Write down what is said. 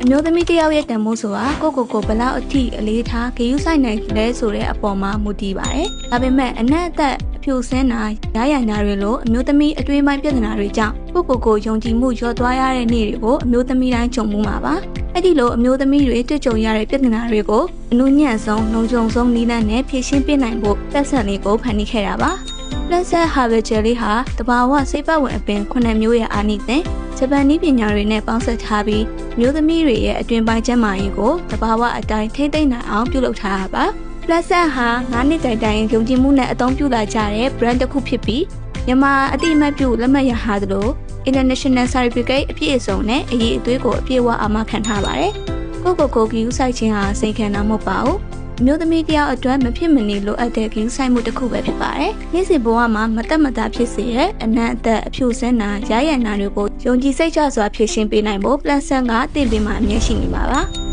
အမျိုးသမီးတယောက်ရဲ့တန်ဖိုးဆိုတာကိုဘလောက်အထိအလေးထားဂရုစိုက်နိုင်လဲဆိုတဲ့အပေါ်မှာမူတည်ပါတယ်။ဒါပေမဲ့အနက်အသက်အဖြူစင်းနာရရနာတွေလိုအမျိုးသမီးအတွေ့အကြုံပြဿနာတွေကြောင့်ကိုယုံကြည်မှုလျော့သွားရတဲ့နေ့တွေကိုအမျိုးသမီးတိုင်းကြုံမှုမှာပါ။အဲ့ဒီလိုအမျိုးသမီးတွေတွေ့ကြုံရတဲ့ပြဿနာတွေကိုအနုညံ့ဆုံးလုံခြုံဆုံးနည်းလမ်းနဲ့ဖြေရှင်းပေးနိုင်ဖို့သက်ဆက်လေးကိုဖန်တီးခဲ့တာပါ။ Plastic Herbal Jelly ဟာတဘာဝစိတ်ပတ်ဝင်အပင်9မျိုးရဲ့အာနိသင်ဂျပန်နည်းပညာတွေနဲ့ပေါင်းစပ်ထားပြီးမျိုးသမီးတွေရဲ့အတွင်ပိုင်းကျန်းမာရေးကိုတဘာဝအတိုင်းထိမ့်သိမ့်နိုင်အောင်ပြုလုပ်ထားတာပါ။ Plastic ဟာ9နှစ်တိုင်ယုံကြည်မှုနဲ့အသုံးပြုလာကြတဲ့ brand တစ်ခုဖြစ်ပြီးမြန်မာအတိအမှတ်ပြုလက်မှတ်ရထားသလို International Certificate အပြည့်အစုံနဲ့အရေးအသွေးကိုအပြည့်အဝအာမခံထားပါတယ်။ကိုဂီယူဆိုင်ခြင်းဟာစိန်ခံတာမဟုတ်ပါဘူး။မျိုးသမီးတယောက်အတွက်မဖြစ်မနေလိုအပ်တဲ့ဂီယူဆိုင်မှုတစ်ခုပဲဖြစ်ပါတယ်။နေ့စဉ်ဘဝမှာမတက်မတာဖြစ်စေတဲ့အနံ့အသက်အဖြူစင်းနာရရနာတွေကိုယုံကြည်စိတ်ချစွာဖြည့်ရှင်းပေးနိုင်ဖို့ Plastic ကတင့်ပေးမှအမြဲရှိနေပါပါ။